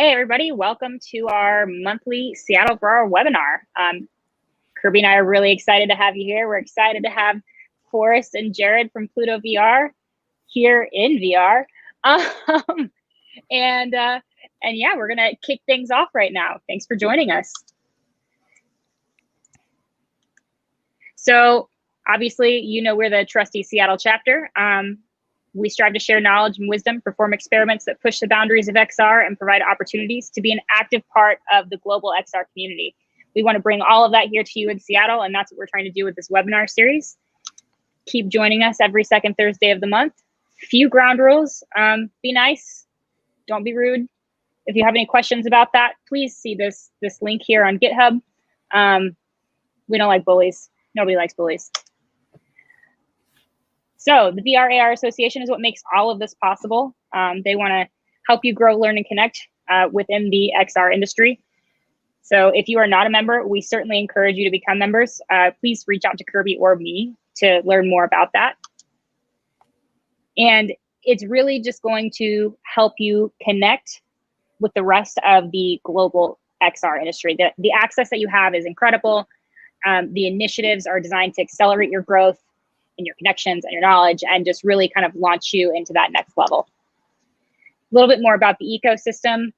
Hey, everybody. Welcome to our monthly Seattle VR webinar. Kirby and I are really excited to have you here. We're excited to have Forrest and Jared from Pluto VR here in VR. And yeah, we're going to kick things off right now. Thanks for joining us. So obviously, you know, we're the trusty Seattle chapter. We strive to share knowledge and wisdom, perform experiments that push the boundaries of XR, and provide opportunities to be an active part of the global XR community. We want to bring all of that here to you in Seattle, and that's what we're trying to do with this webinar series. Keep joining us every second Thursday of the month. Few ground rules. Be nice. Don't be rude. If you have any questions about that, please see this link here on GitHub. We don't like bullies. Nobody likes bullies. So the VR AR Association is what makes all of this possible. They want to help you grow, learn, and connect within the XR industry. So if you are not a member, we certainly encourage you to become members. Please reach out to Kirby or me to learn more about that. And it's really just going to help you connect with the rest of the global XR industry. The access that you have is incredible. The initiatives are designed to accelerate your growth and your connections and your knowledge, and just really kind of launch you into that next level. A little bit more about the ecosystem.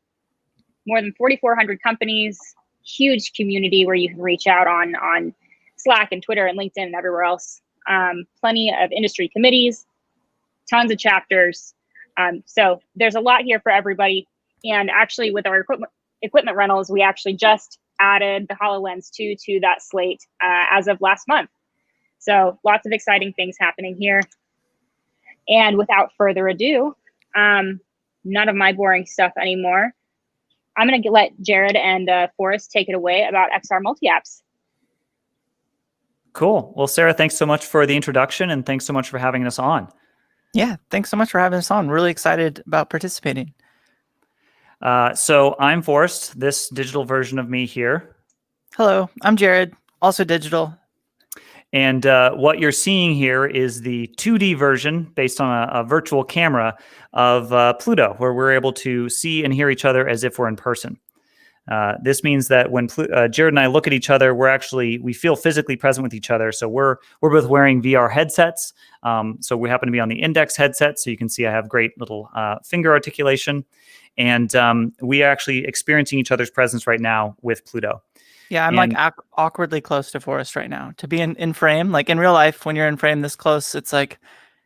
More than 4,400 companies, huge community where you can reach out on Slack and Twitter and LinkedIn and everywhere else. Plenty of industry committees, tons of chapters. So there's a lot here for everybody. And actually with our equipment rentals, we actually just added the HoloLens 2 to that slate as of last month. So lots of exciting things happening here. And without further ado, none of my boring stuff anymore. I'm going to let Jared and Forrest take it away about XR multi-apps. Cool. Well, Sarah, thanks so much for the introduction, and thanks so much for having us on. Yeah, thanks so much for having us on. Really excited about participating. So I'm Forrest, this digital version of me here. Hello, I'm Jared, also digital. And what you're seeing here is the 2D version based on a virtual camera of Pluto, where we're able to see and hear each other as if we're in person. This means that when Jared and I look at each other, we feel physically present with each other. So we're both wearing VR headsets. So we happen to be on the Index headset. So you can see I have great little finger articulation. And we are actually experiencing each other's presence right now with Pluto. Yeah, I'm like awkwardly close to Forrest right now. To be in frame, like in real life, when you're in frame this close, it's like,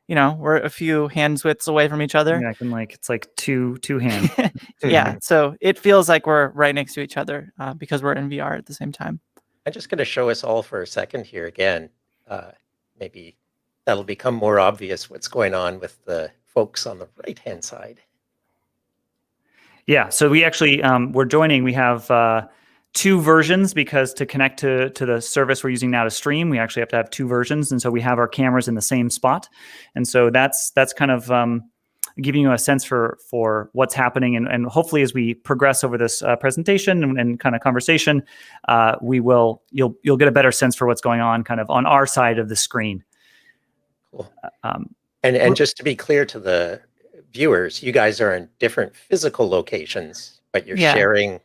you know, we're a few hands widths away from each other. Yeah, it's like two hands. Yeah, so it feels like we're right next to each other because we're in VR at the same time. I'm just going to show us all for a second here again. Maybe that'll become more obvious what's going on with the folks on the right-hand side. Yeah, so we actually, we have two versions, because to connect to the service we're using now to stream, we actually have to have two versions. And so we have our cameras in the same spot. And so that's kind of giving you a sense for what's happening. And hopefully as we progress over this presentation and kind of conversation, you'll get a better sense for what's going on kind of on our side of the screen. Cool. And just to be clear to the viewers, you guys are in different physical locations, but you're sharing.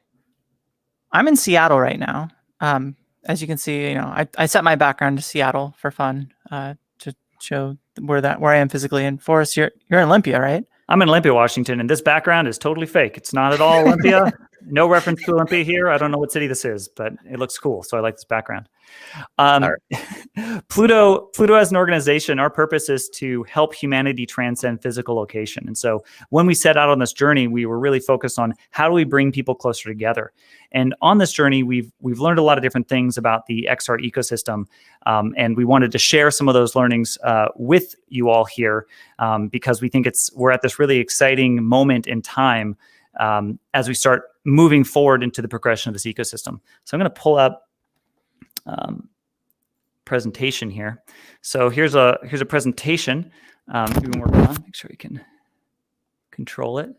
I'm in Seattle right now. As you can see, you know, I set my background to Seattle for fun to show where I am physically. And Forrest, you're in Olympia, right? I'm in Olympia, Washington, and this background is totally fake. It's not at all Olympia. No reference to Olympia here. I don't know what city this is, but it looks cool, so I like this background. Pluto as an organization, our purpose is to help humanity transcend physical location. And so when we set out on this journey, we were really focused on how do we bring people closer together. And on this journey, we've learned a lot of different things about the XR ecosystem, and we wanted to share some of those learnings with you all here because we think we're at this really exciting moment in time as we start moving forward into the progression of this ecosystem. So I'm going to pull up presentation here. So here's a presentation we've been working on. Make sure you can control it.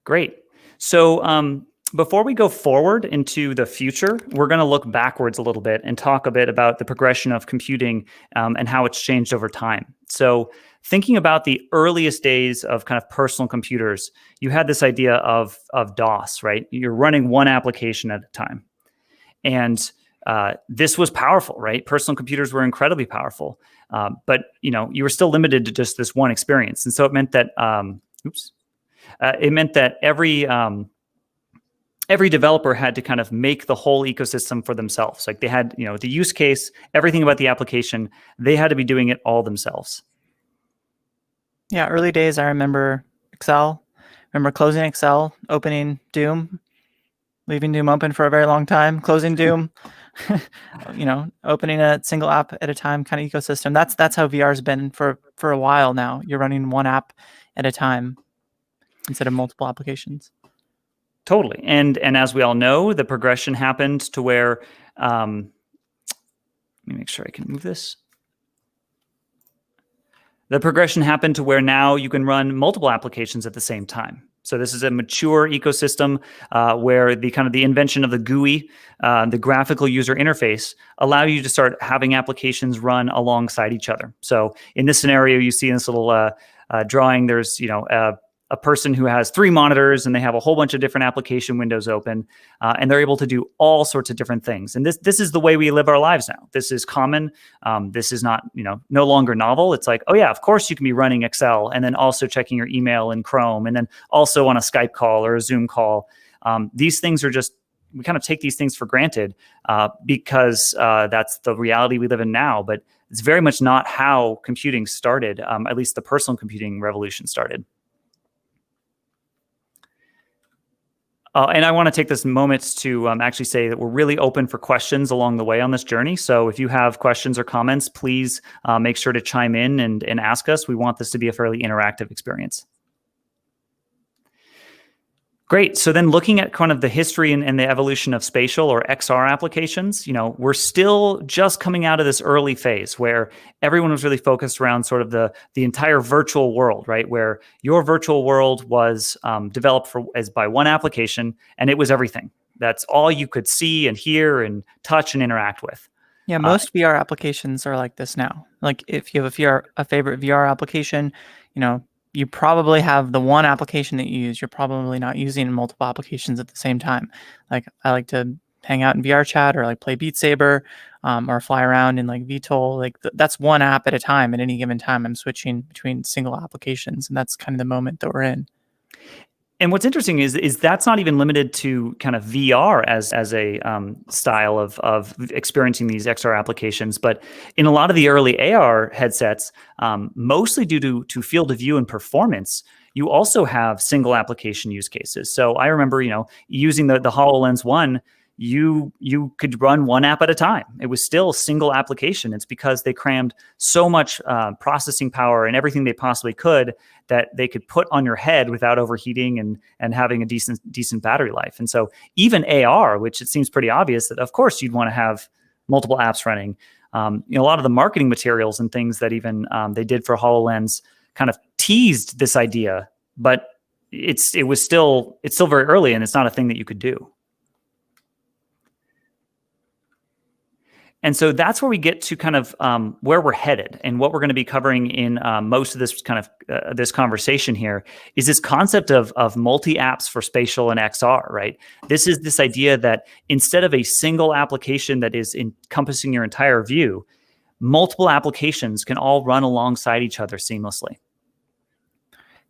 Great. So before we go forward into the future, we're going to look backwards a little bit and talk a bit about the progression of computing and how it's changed over time. So thinking about the earliest days of kind of personal computers, you had this idea of DOS, right? You're running one application at a time. And this was powerful, right? Personal computers were incredibly powerful. But you were still limited to just this one experience. And so it meant that, every developer had to kind of make the whole ecosystem for themselves. Like they had, the use case, everything about the application, they had to be doing it all themselves. Yeah, early days, I remember Excel. Remember closing Excel, opening Doom, leaving Doom open for a very long time, closing Doom, opening a single app at a time kind of ecosystem. That's how VR's been for a while now. You're running one app at a time instead of multiple applications. Totally. And as we all know, the progression happened to where, let me make sure I can move this. The progression happened to where now you can run multiple applications at the same time. So this is a mature ecosystem where the invention of the GUI, the graphical user interface, allow you to start having applications run alongside each other. So in this scenario, you see in this little drawing, there's a person who has 3 monitors and they have a whole bunch of different application windows open, and they're able to do all sorts of different things. And this is the way we live our lives now. This is common. This is not, no longer novel. It's like, oh yeah, of course you can be running Excel and then also checking your email in Chrome and then also on a Skype call or a Zoom call. These things are just, we kind of take these things for granted because that's the reality we live in now. But it's very much not how computing started, at least the personal computing revolution started. And I want to take this moment to actually say that we're really open for questions along the way on this journey. So if you have questions or comments, please make sure to chime in and ask us. We want this to be a fairly interactive experience. Great. So then looking at kind of the history and the evolution of spatial or XR applications, we're still just coming out of this early phase where everyone was really focused around sort of the entire virtual world, right? Where your virtual world was developed by one application and it was everything. That's all you could see and hear and touch and interact with. Yeah, most VR applications are like this now. Like if you have a favorite VR application, you probably have the one application that you use. You're probably not using multiple applications at the same time. Like I like to hang out in VR chat or like play Beat Saber or fly around in like VTOL. Like that's one app at a time. At any given time, I'm switching between single applications, and that's kind of the moment that we're in. And what's interesting is that's not even limited to kind of VR as a style of experiencing these XR applications, but in a lot of the early AR headsets, mostly due to field of view and performance, you also have single application use cases. So I remember, using the HoloLens 1, you could run one app at a time. It was still a single application. It's because they crammed so much processing power and everything they possibly could that they could put on your head without overheating and having a decent battery life. And so even AR, which it seems pretty obvious that of course you'd want to have multiple apps running. A lot of the marketing materials and things that even they did for HoloLens kind of teased this idea, but it's still very early and it's not a thing that you could do. And so that's where we get to kind of where we're headed, and what we're going to be covering in most of this kind of this conversation here is this concept of multi-apps for spatial and XR, right? This is this idea that instead of a single application that is encompassing your entire view, multiple applications can all run alongside each other seamlessly.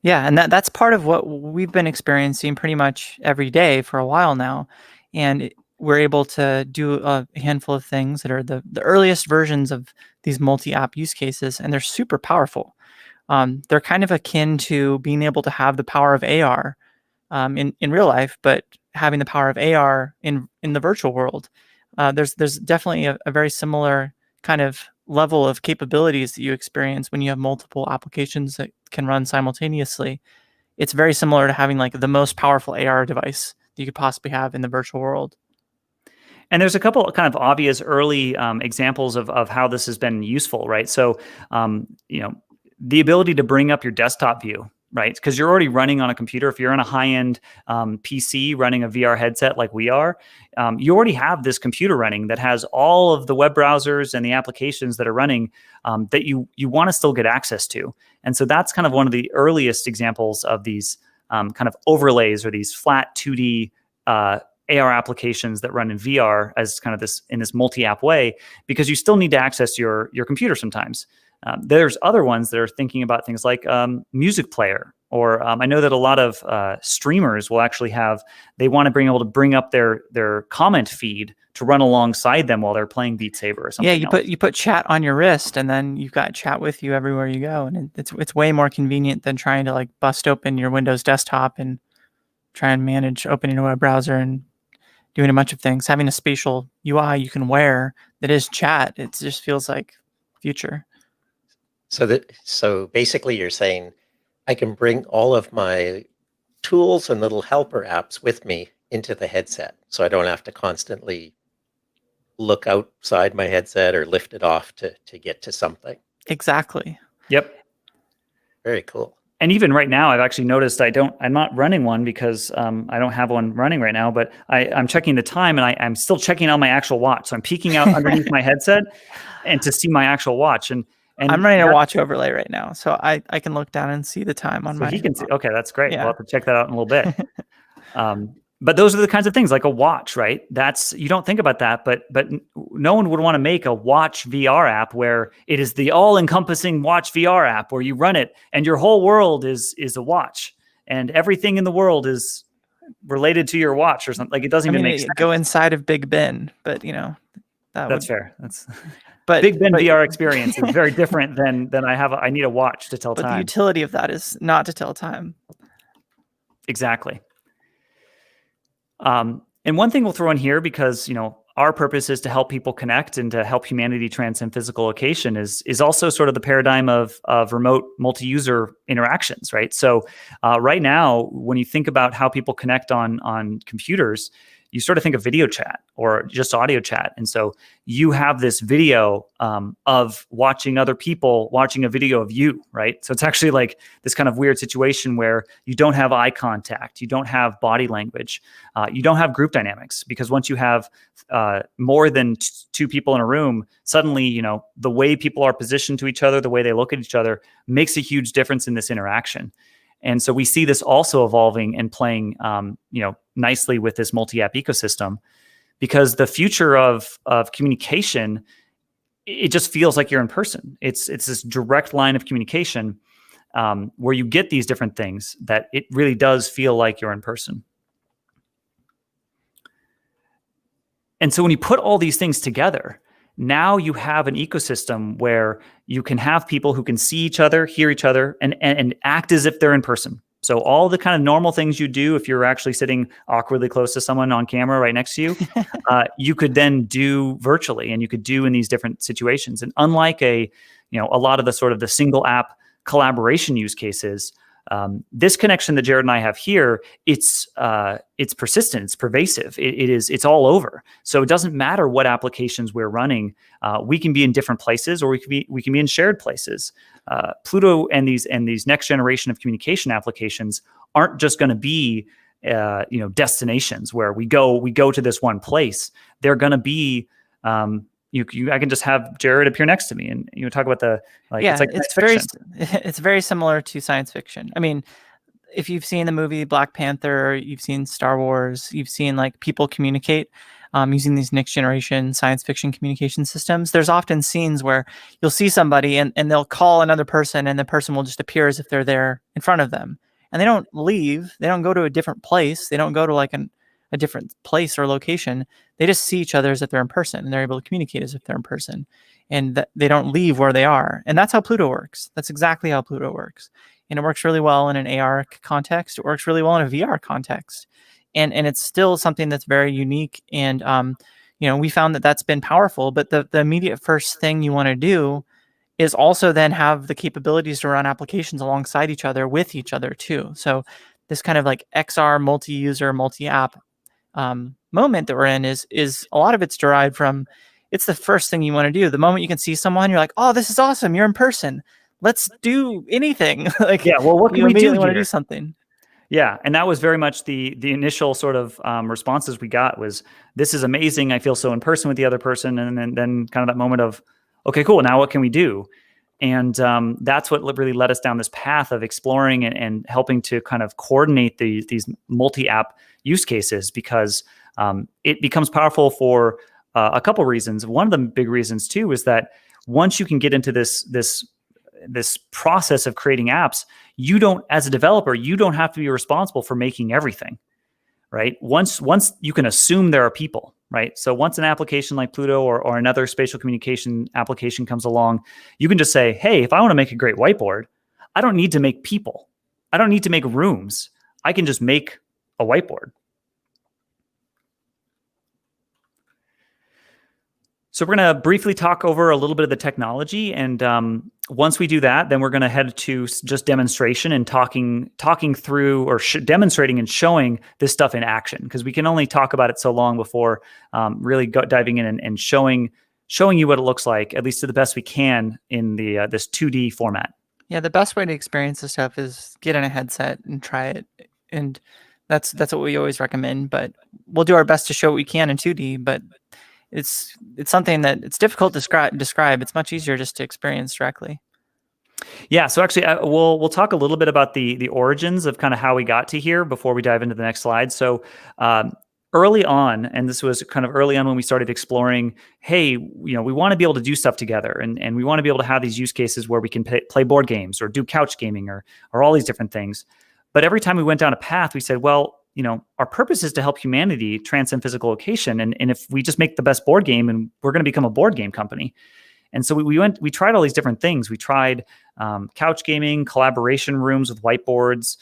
Yeah, and that's part of what we've been experiencing pretty much every day for a while now, and we're able to do a handful of things that are the earliest versions of these multi-app use cases, and they're super powerful. They're kind of akin to being able to have the power of AR in real life, but having the power of AR in the virtual world. There's definitely a very similar kind of level of capabilities that you experience when you have multiple applications that can run simultaneously. It's very similar to having like the most powerful AR device that you could possibly have in the virtual world. And there's a couple of kind of obvious early examples of how this has been useful, right? So, the ability to bring up your desktop view right? Because you're already running on a computer. If you're on a high-end PC running a VR headset like we are, you already have this computer running that has all of the web browsers and the applications that are running that you want to still get access to. And so that's kind of one of the earliest examples of these kind of overlays or these flat 2D AR applications that run in VR as kind of this in this multi-app way, because you still need to access your computer sometimes. There's other ones that are thinking about things like music player, or I know that a lot of streamers will actually they want to be able to bring up their comment feed to run alongside them while they're playing Beat Saber or something. Yeah, you put chat on your wrist, and then you've got chat with you everywhere you go, and it's way more convenient than trying to like bust open your Windows desktop and try and manage opening a web browser and doing a bunch of things. Having a spatial UI you can wear that is chat, it just feels like future. So basically you're saying I can bring all of my tools and little helper apps with me into the headset, so I don't have to constantly look outside my headset or lift it off to get to something. Exactly. Yep. Very cool. And even right now, I've actually noticed I'm not running one because I don't have one running right now, but I'm checking the time, and I'm still checking on my actual watch. So I'm peeking out underneath my headset and to see my actual watch. And I'm running a watch overlay right now, so I can look down and see the time on my. He can see. Okay, that's great. Yeah. We'll have to check that out in a little bit. But those are the kinds of things like a watch, right? You don't think about that, but no one would want to make a watch VR app where it is the all-encompassing watch VR app where you run it and your whole world is a watch and everything in the world is related to your watch or something. Like it doesn't even make sense. Go inside of Big Ben, but that's fair. But Big Ben VR experience is very different than I need a watch to tell time. But the utility of that is not to tell time. Exactly. And one thing we'll throw in here, because our purpose is to help people connect and to help humanity transcend physical location, is also sort of the paradigm of remote multi-user interactions, right? So right now, when you think about how people connect on computers, you sort of think of video chat or just audio chat. And so you have this video of watching other people watching a video of you, right? So it's actually like this kind of weird situation where you don't have eye contact, you don't have body language, you don't have group dynamics, because once you have more than two people in a room, suddenly, the way people are positioned to each other, the way they look at each other makes a huge difference in this interaction. And so we see this also evolving and playing, nicely with this multi-app ecosystem, because the future of communication, it just feels like you're in person. It's this direct line of communication where you get these different things that it really does feel like you're in person. And so when you put all these things together, now you have an ecosystem where you can have people who can see each other, hear each other, and act as if they're in person. So all the kind of normal things you do if you're actually sitting awkwardly close to someone on camera right next to you, you could then do virtually, and you could do in these different situations. And unlike a lot of the sort of the single app collaboration use cases, this connection that Jared and I have here, it's persistent, it's pervasive, it's all over. So it doesn't matter what applications we're running. We can be in different places, or we can be in shared places. Pluto and these next generation of communication applications aren't just going to be destinations where we go to this one place. They're going to be I can just have Jared appear next to me, and talk about it's very similar to science fiction. I mean, if you've seen the movie Black Panther, you've seen Star Wars, you've seen like people communicate using these next generation science fiction communication systems. There's often scenes where you'll see somebody and they'll call another person, and the person will just appear as if they're there in front of them, and they don't leave. They don't go to a different place. They don't go to like a different place or location. They just see each other as if they're in person, and they're able to communicate as if they're in person, and they don't leave where they are. And that's how Pluto works. That's exactly how Pluto works. And it works really well in an AR context. It works really well in a VR context. And it's still something that's very unique. And, we found that that's been powerful, but the immediate first thing you want to do is also then have the capabilities to run applications alongside each other with each other too. So this kind of like XR multi-user, multi-app moment that we're in is a lot of it's derived from, it's the first thing you want to do. The moment you can see someone, you're like, oh, this is awesome. You're in person. let's do anything. Like, Yeah, well, what can you we do immediately want to here? do something. Yeah, and that was very much the initial sort of responses we got was, this is amazing. I feel so in person with the other person, and then kind of that moment of, okay, cool. Now what can we do? And that's what really led us down this path of exploring and helping to kind of coordinate these multi-app use cases, because it becomes powerful for a couple reasons. One of the big reasons too is that once you can get into this process of creating apps, you don't, as a developer, you don't have to be responsible for making everything, right? Once you can assume there are people, right? So once an application like Pluto or another spatial communication application comes along, you can just say, hey, if I want to make a great whiteboard, I don't need to make people. I don't need to make rooms. I can just make a whiteboard. So we're going to briefly talk over a little bit of the technology, and once we do that, then we're going to head to just demonstration and talking through or demonstrating and showing this stuff in action, because we can only talk about it so long before really diving in and showing you what it looks like, at least to the best we can in the this 2D format. Yeah, the best way to experience this stuff is get in a headset and try it, and that's what we always recommend. But we'll do our best to show what we can in 2D, but it's something that it's difficult to describe. It's much easier just to experience directly. Yeah, so actually, we'll talk a little bit about the origins of kind of how we got to here before we dive into the next slide. So early on, and this was kind of early on when we started exploring, hey, we want to be able to do stuff together, and we want to be able to have these use cases where we can play board games or do couch gaming or all these different things. But every time we went down a path, we said, well, our purpose is to help humanity transcend physical location. And if we just make the best board game, and we're going to become a board game company. And so we tried all these different things. We tried couch gaming, collaboration rooms with whiteboards,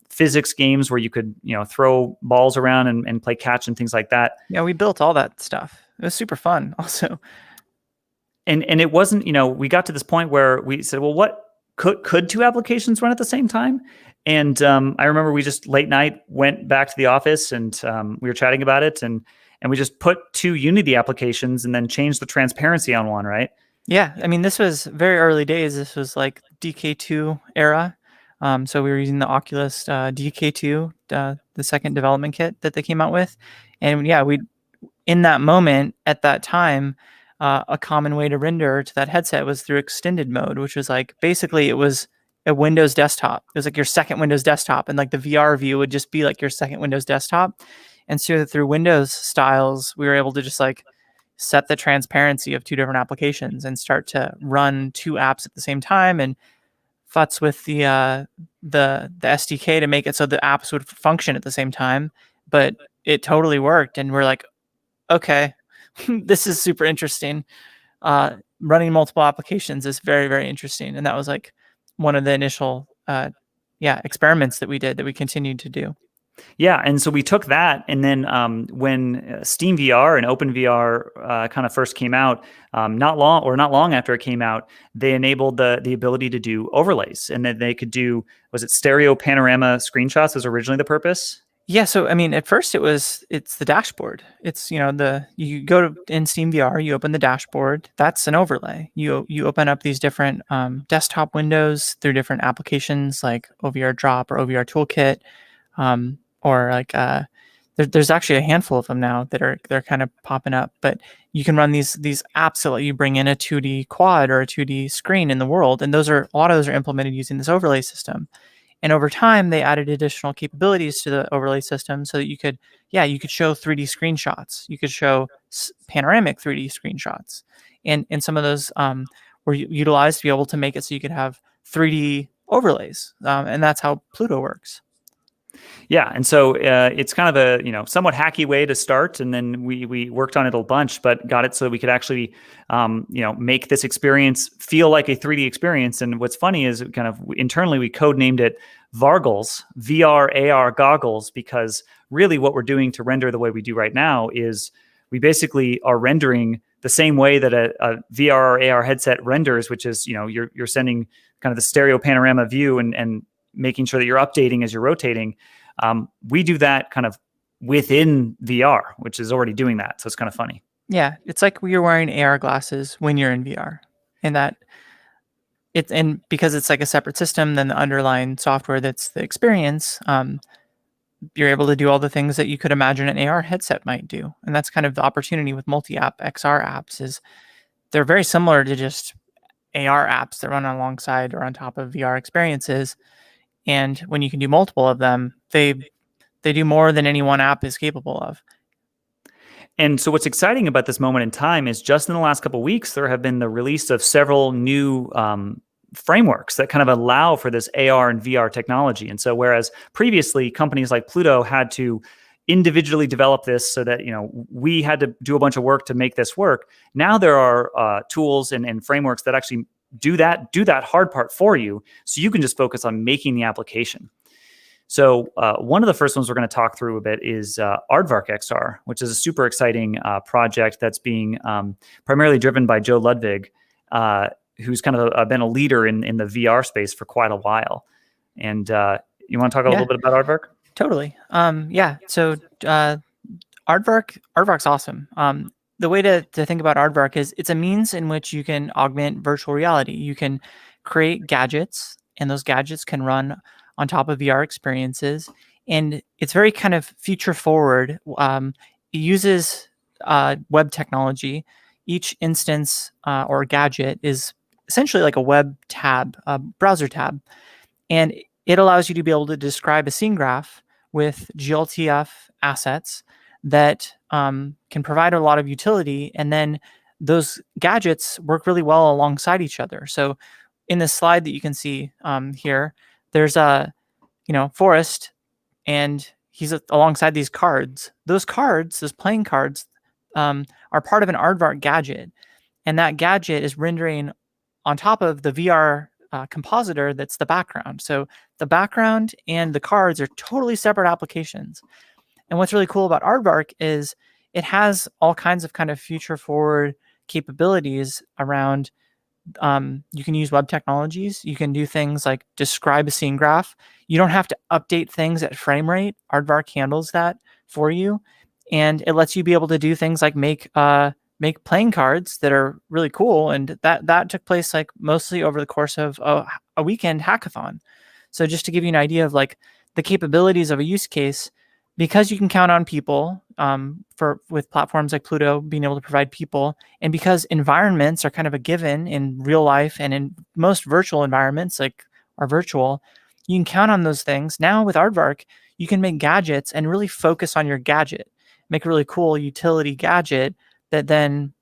physics games where you could, throw balls around and play catch and things like that. Yeah, we built all that stuff. It was super fun also. And it wasn't, we got to this point where we said, well, what could two applications run at the same time? And I remember we just late night went back to the office, and we were chatting about it, and we just put two Unity applications and then changed the transparency on one, right? Yeah, I mean, this was very early days. This was like DK2 era. So we were using the Oculus DK2, the second development kit that they came out with. And yeah, in that moment, at that time, a common way to render to that headset was through extended mode, which was like, basically it was a Windows desktop. It was like your second Windows desktop, and like the VR view would just be like your second Windows desktop. And so through Windows styles, we were able to just like set the transparency of two different applications and start to run two apps at the same time, and futz with the SDK to make it so the apps would function at the same time. But it totally worked, and we're like, okay, this is super interesting. Running multiple applications is very, very interesting, and that was like one of the initial experiments that we did that we continued to do. Yeah, and so we took that, and then when Steam VR and OpenVR kind of first came out, not long after it came out, they enabled the ability to do overlays, and then they could do, was it stereo panorama screenshots was originally the purpose? Yeah, so I mean, at first it's the dashboard. It's you go in Steam VR, you open the dashboard. That's an overlay. You open up these different desktop windows through different applications like OVR Drop or OVR Toolkit, or like there's actually a handful of them now they're kind of popping up. But you can run these apps that let you bring in a 2D quad or a 2D screen in the world, and a lot of those are implemented using this overlay system. And over time, they added additional capabilities to the overlay system so that you could show 3D screenshots. You could show panoramic 3D screenshots. And some of those were utilized to be able to make it so you could have 3D overlays. And that's how Pluto works. Yeah, and so it's kind of a somewhat hacky way to start, and then we worked on it a bunch, but got it so we could actually make this experience feel like a 3D experience. And what's funny is kind of internally we codenamed it Vargles, VR AR goggles, because really what we're doing to render the way we do right now is we basically are rendering the same way that a VR or AR headset renders, which is you're sending kind of the stereo panorama view and making sure that you're updating as you're rotating. We do that kind of within VR, which is already doing that. So it's kind of funny. Yeah, it's like you're wearing AR glasses when you're in VR. And that and because it's like a separate system than the underlying software that's the experience, you're able to do all the things that you could imagine an AR headset might do. And that's kind of the opportunity with multi-app XR apps is they're very similar to just AR apps that run alongside or on top of VR experiences. And when you can do multiple of them, they do more than any one app is capable of. And so what's exciting about this moment in time is just in the last couple of weeks, there have been the release of several new frameworks that kind of allow for this AR and VR technology. And so whereas previously companies like Pluto had to individually develop this so that, we had to do a bunch of work to make this work, now there are tools and frameworks that actually do that hard part for you, so you can just focus on making the application. So one of the first ones we're going to talk through a bit is Aravark XR, which is a super exciting project that's being primarily driven by Joe Ludwig, who's kind of been a leader in the VR space for quite a while. And you want to talk a little bit about Aravark? Totally. So Aravark's awesome. The way to think about Aravark is it's a means in which you can augment virtual reality. You can create gadgets, and those gadgets can run on top of VR experiences. And it's very kind of future forward. It uses web technology. Each instance or gadget is essentially like a web tab, a browser tab. And it allows you to be able to describe a scene graph with GLTF assets that can provide a lot of utility. And then those gadgets work really well alongside each other. So in this slide that you can see here, there's a Forrest, and he's alongside these cards. Those playing cards, are part of an Aravark gadget. And that gadget is rendering on top of the VR compositor that's the background. So the background and the cards are totally separate applications. And what's really cool about Aravark is it has all kinds of kind of future forward capabilities around. You can use web technologies. You can do things like describe a scene graph. You don't have to update things at frame rate. Aravark handles that for you. And it lets you be able to do things like make playing cards that are really cool. And that took place like mostly over the course of a weekend hackathon. So just to give you an idea of like the capabilities of a use case, because you can count on people with platforms like Pluto being able to provide people, and because environments are kind of a given in real life and in most virtual environments like are virtual, you can count on those things. Now with Aravark, you can make gadgets and really focus on your gadget, make a really cool utility gadget that then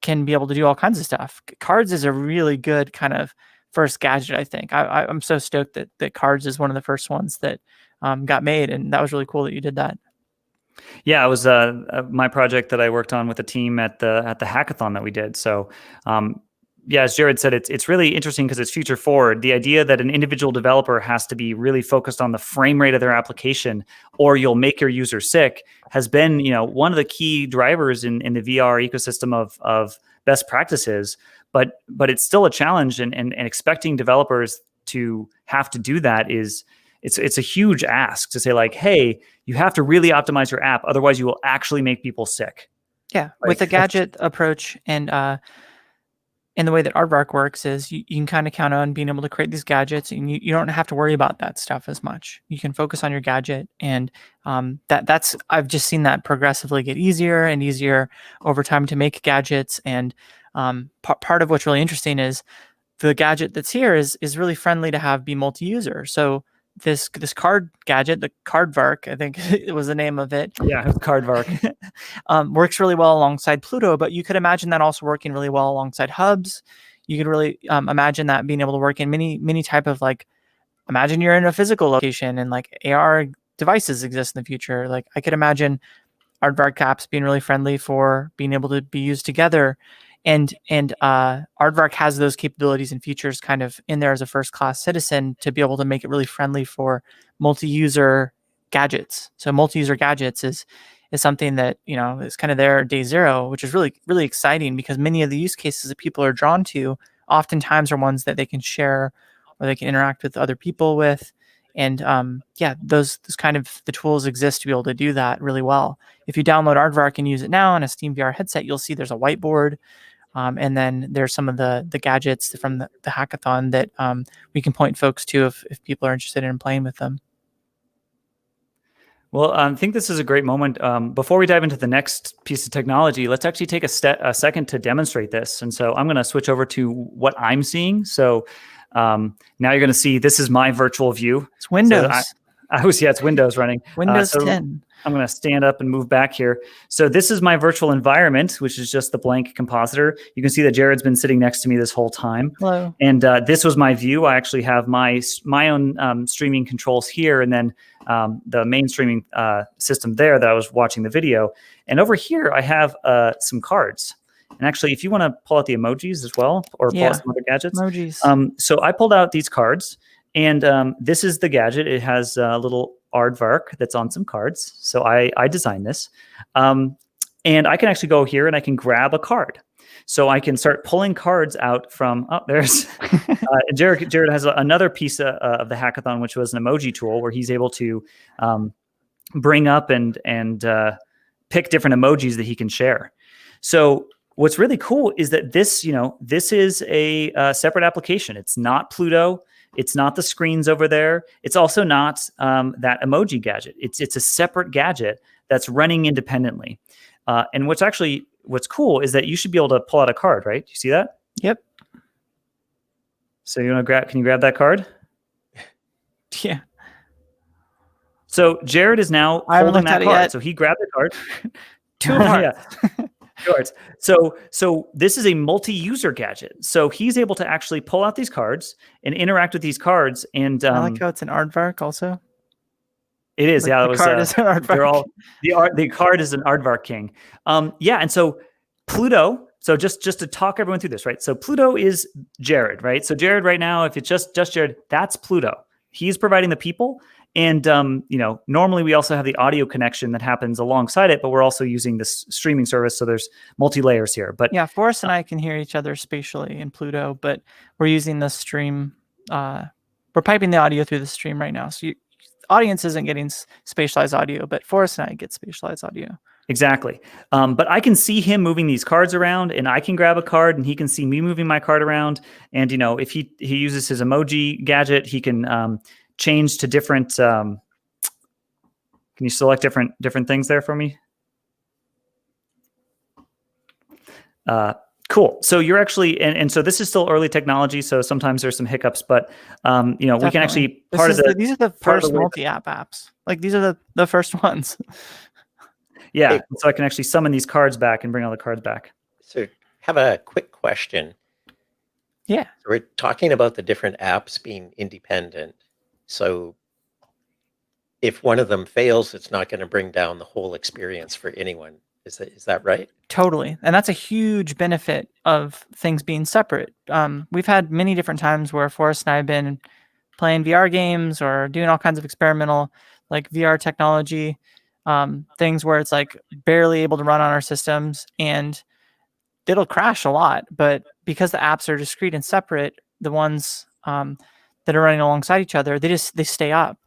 can be able to do all kinds of stuff. Cards is a really good kind of first gadget, I think. I'm so stoked that Cards is one of the first ones that got made, and that was really cool that you did that. Yeah, it was my project that I worked on with the team at the hackathon that we did. So, as Jared said, it's really interesting because it's future forward. The idea that an individual developer has to be really focused on the frame rate of their application, or you'll make your user sick, has been one of the key drivers in the VR ecosystem of best practices. But it's still a challenge, and expecting developers to have to do that is. It's a huge ask to say like, hey, you have to really optimize your app, otherwise you will actually make people sick. Yeah, with the gadget approach and the way that Aravark works is you can kind of count on being able to create these gadgets, and you don't have to worry about that stuff as much. You can focus on your gadget, and that's I've just seen that progressively get easier and easier over time to make gadgets. And part of what's really interesting is the gadget that's here is really friendly to have be multi-user. So this card gadget, the Cardvark, I think it was the name of it. Yeah, Cardvark. Works really well alongside Pluto, but you could imagine that also working really well alongside hubs. You could really imagine that being able to work in many type of like, imagine you're in a physical location and like AR devices exist in the future. Like I could imagine Aravark apps being really friendly for being able to be used together. And Aravark has those capabilities and features kind of in there as a first-class citizen to be able to make it really friendly for multi-user gadgets. So multi-user gadgets is something that is kind of there day zero, which is really, really exciting because many of the use cases that people are drawn to oftentimes are ones that they can share or they can interact with other people with. And those kind of the tools exist to be able to do that really well. If you download Aravark and use it now on a Steam VR headset, you'll see there's a whiteboard. And then there's some of the gadgets from the hackathon that we can point folks to if people are interested in playing with them. Well, I think this is a great moment. Before we dive into the next piece of technology, let's actually take a second to demonstrate this. And so I'm going to switch over to what I'm seeing. So now you're going to see this is my virtual view. It's Windows. So it's Windows running. Windows 10. I'm going to stand up and move back here. So this is my virtual environment, which is just the blank compositor. You can see that Jared's been sitting next to me this whole time. Hello. And this was my view. I actually have my own streaming controls here, and then the main streaming system there that I was watching the video. And over here, I have some cards. And actually, if you want to pull out the emojis as well, or pull out some other gadgets. Emojis. So I pulled out these cards, and this is the gadget. It has a little aardvark that's on some cards. So I designed this. And I can actually go here and I can grab a card. So I can start pulling cards out from, there's, Jared has another piece of the hackathon, which was an emoji tool where he's able to bring up and pick different emojis that he can share. So what's really cool is that this is a separate application. It's not Pluto. It's not the screens over there. It's also not that emoji gadget. It's a separate gadget that's running independently. And what's cool is that you should be able to pull out a card, right? You see that? Yep. So can you grab that card? Yeah. So Jared is now holding that card. So he grabbed the card. Two cards. Yeah. Cards. So this is a multi-user gadget. So he's able to actually pull out these cards and interact with these cards. And I like how it's an aardvark also. It is. The card is an aardvark. The card is an aardvark king. And so Pluto. So just to talk everyone through this, right? So Pluto is Jared, right? So Jared right now, if it's just Jared, that's Pluto. He's providing the people. And, normally we also have the audio connection that happens alongside it, but we're also using this streaming service. So there's multi-layers here. But yeah, Forrest and I can hear each other spatially in Pluto, but we're using the stream. We're piping the audio through the stream right now. So audience isn't getting spatialized audio, but Forrest and I get spatialized audio. Exactly. But I can see him moving these cards around, and I can grab a card and he can see me moving my card around. And, if he uses his emoji gadget, he can, change to different, can you select different things there for me? Cool. So you're actually, and so this is still early technology. So sometimes there's some hiccups, but we can actually, these are the first multi-app apps. Like these are the first ones. Yeah. So I can actually summon these cards back and bring all the cards back. So have a quick question. Yeah. So we're talking about the different apps being independent. So if one of them fails, it's not going to bring down the whole experience for anyone. Is that right? Totally. And that's a huge benefit of things being separate. We've had many different times where Forrest and I have been playing VR games or doing all kinds of experimental like VR technology, things where it's like barely able to run on our systems and it'll crash a lot. But because the apps are discrete and separate, the ones that are running alongside each other, they stay up.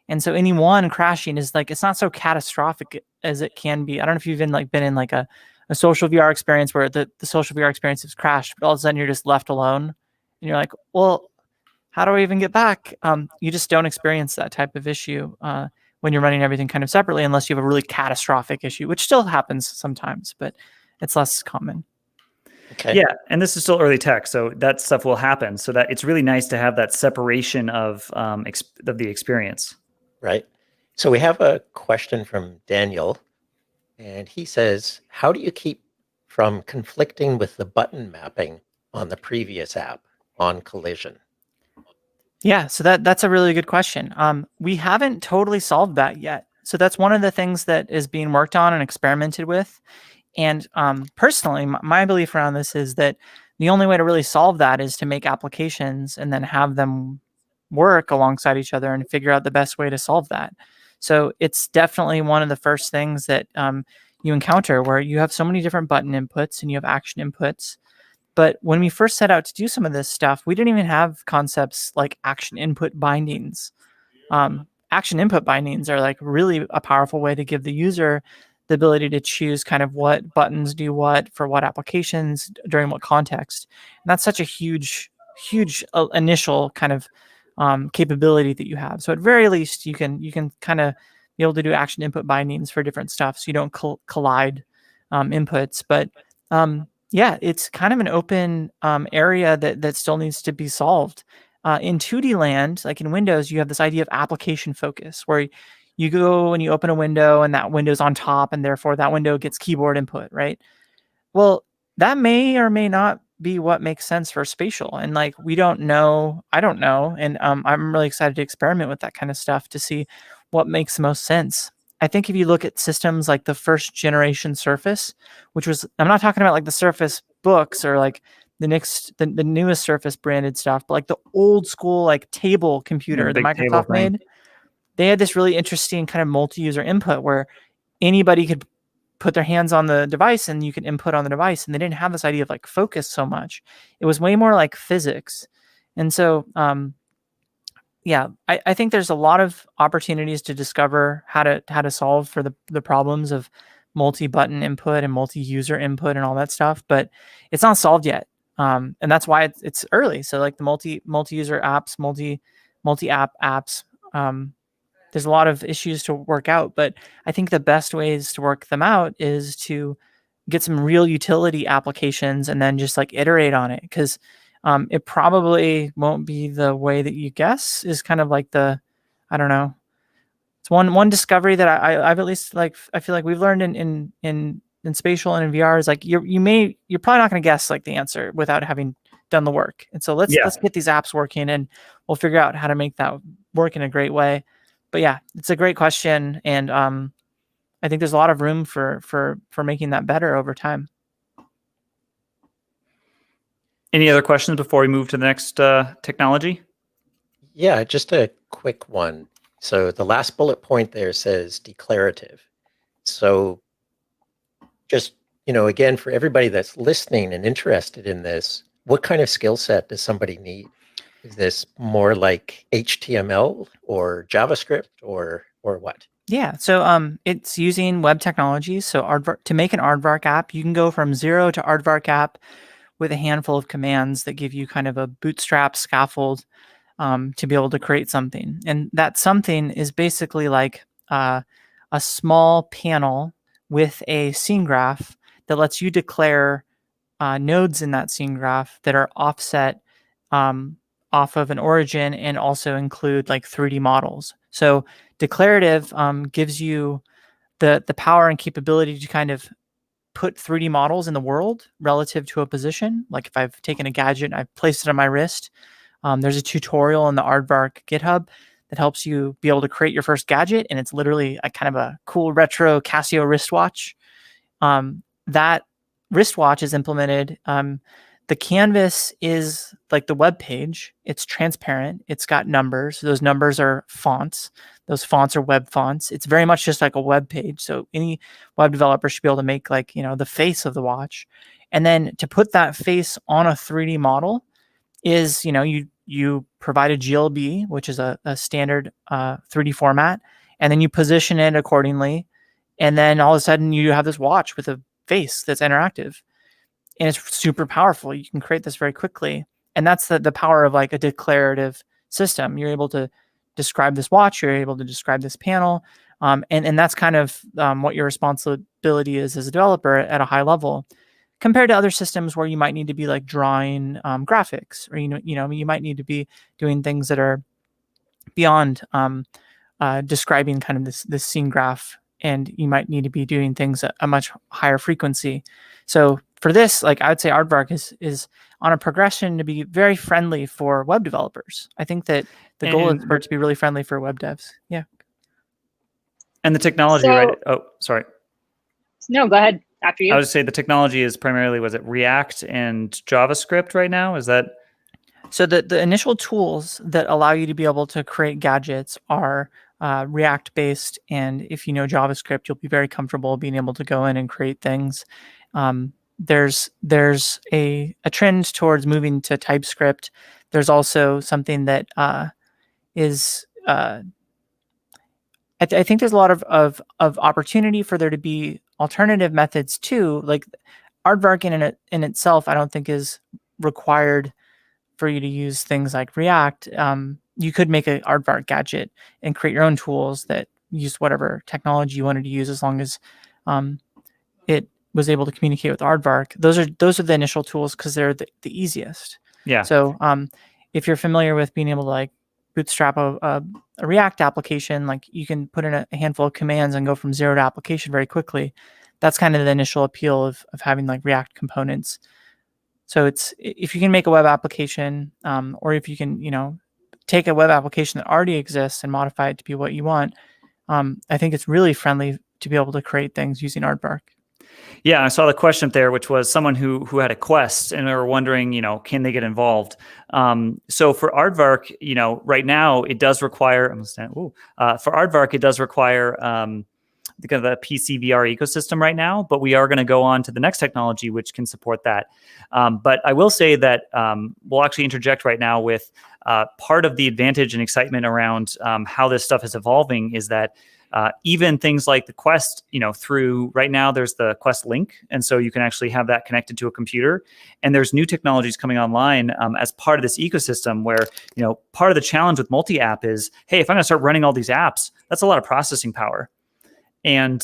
And so any one crashing is like, it's not so catastrophic as it can be. I don't know if you've been in like a social VR experience where the social VR experience has crashed, but all of a sudden you're just left alone and you're like, well, how do I even get back? You just don't experience that type of issue when you're running everything kind of separately, unless you have a really catastrophic issue, which still happens sometimes, but it's less common. Okay. Yeah, and this is still early tech, so that stuff will happen. So that it's really nice to have that separation of the experience. Right. So we have a question from Daniel, and he says, how do you keep from conflicting with the button mapping on the previous app on Collision? Yeah, so that's a really good question. We haven't totally solved that yet. So that's one of the things that is being worked on and experimented with. And personally, my belief around this is that the only way to really solve that is to make applications and then have them work alongside each other and figure out the best way to solve that. So it's definitely one of the first things that you encounter where you have so many different button inputs and you have action inputs. But when we first set out to do some of this stuff, we didn't even have concepts like action input bindings. Action input bindings are like really a powerful way to give the user the ability to choose kind of what buttons do what for what applications during what context. And that's such a huge initial kind of capability that you have. So at very least, you can kind of be able to do action input bindings for different stuff, so you don't collide inputs. But yeah, it's kind of an open area that still needs to be solved. In 2D land, like in Windows, you have this idea of application focus, where you go and you open a window and that window's on top, and therefore that window gets keyboard input, right? Well, that may or may not be what makes sense for spatial. And like, we don't know, I don't know. And I'm really excited to experiment with that kind of stuff to see what makes the most sense. I think if you look at systems like the first generation Surface, which was, I'm not talking about like the Surface books or like the newest Surface branded stuff, but like the old school like table computer that Microsoft made, they had this really interesting kind of multi-user input where anybody could put their hands on the device and you can input on the device. And they didn't have this idea of like focus so much. It was way more like physics. And so, yeah, I think there's a lot of opportunities to discover how to solve for the problems of multi-button input and multi-user input and all that stuff, but it's not solved yet. And that's why it's early. So like the multi-user apps, multi-app apps, there's a lot of issues to work out, but I think the best ways to work them out is to get some real utility applications and then just like iterate on it. Because it probably won't be the way that you guess, is kind of like I don't know. It's one discovery that I've at least like, I feel like we've learned in spatial and in VR is like, you're probably not going to guess like the answer without having done the work. And so let's get these apps working and we'll figure out how to make that work in a great way. But yeah, it's a great question. And I think there's a lot of room for making that better over time. Any other questions before we move to the next technology? Yeah, just a quick one. So the last bullet point there says declarative. So just, again, for everybody that's listening and interested in this, what kind of skill set does somebody need? Is this more like HTML or JavaScript or what? Yeah, so it's using web technologies. So to make an Aardvark app, you can go from 0 to Aardvark app with a handful of commands that give you kind of a bootstrap scaffold to be able to create something. And that something is basically like a small panel with a scene graph that lets you declare nodes in that scene graph that are offset off of an origin and also include like 3D models. So Declarative gives you the power and capability to kind of put 3D models in the world relative to a position. Like if I've taken a gadget, I've placed it on my wrist. There's a tutorial in the Aravark GitHub that helps you be able to create your first gadget, and it's literally a kind of a cool retro Casio wristwatch. That wristwatch is implemented. The canvas is like the web page. It's transparent. It's got numbers. Those numbers are fonts. Those fonts are web fonts. It's very much just like a web page. So any web developer should be able to make like, the face of the watch. And then to put that face on a 3D model is, you provide a GLB, which is a standard 3D format, and then you position it accordingly. And then all of a sudden you have this watch with a face that's interactive. And it's super powerful. You can create this very quickly. And that's the power of like a declarative system. You're able to describe this watch. You're able to describe this panel. And that's kind of what your responsibility is as a developer at a high level, compared to other systems where you might need to be like drawing graphics, or, you might need to be doing things that are beyond describing kind of this scene graph. And you might need to be doing things at a much higher frequency. So for this, like I would say Aardvark is on a progression to be very friendly for web developers. I think that the goal is for it to be really friendly for web devs. Yeah. And the technology, right? Oh, sorry. No, go ahead. After you. I would say the technology is primarily, was it React and JavaScript right now? Is that? So the initial tools that allow you to be able to create gadgets are React based. And if you know JavaScript, you'll be very comfortable being able to go in and create things. There's a trend towards moving to TypeScript. There's also something that is I think there's a lot of opportunity for there to be alternative methods too. Like Aardvark in itself, I don't think is required for you to use things like React. You could make an Aardvark gadget and create your own tools that use whatever technology you wanted to use, as long as it was able to communicate with Aardvark. Those are the initial tools because they're the easiest. Yeah. So if you're familiar with being able to like bootstrap a React application, like you can put in a handful of commands and go from zero to application very quickly. That's kind of the initial appeal of having like React components. So it's, if you can make a web application, or if you can, take a web application that already exists and modify it to be what you want, I think it's really friendly to be able to create things using Aardvark. Yeah, I saw the question up there, which was someone who had a Quest and they were wondering, can they get involved? So for Aardvark, right now it does require. For Aardvark, it does require the PC VR ecosystem right now, but we are going to go on to the next technology which can support that. But I will say that we'll actually interject right now with part of the advantage and excitement around how this stuff is evolving is that even things like the Quest, through right now there's the Quest Link, and so you can actually have that connected to a computer. And there's new technologies coming online as part of this ecosystem where, part of the challenge with multi-app is, hey, if I'm going to start running all these apps, that's a lot of processing power. And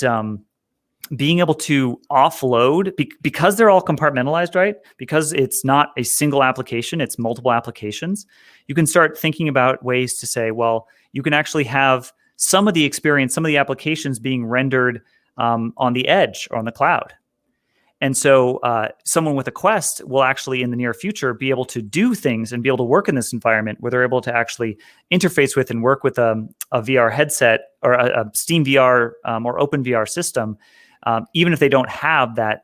being able to offload, because they're all compartmentalized, right? Because it's not a single application, it's multiple applications. You can start thinking about ways to say, well, you can actually have some of the experience, some of the applications being rendered on the edge or on the cloud. And so someone with a Quest will actually, in the near future, be able to do things and be able to work in this environment where they're able to actually interface with and work with a VR headset or a Steam VR or Open VR system, even if they don't have that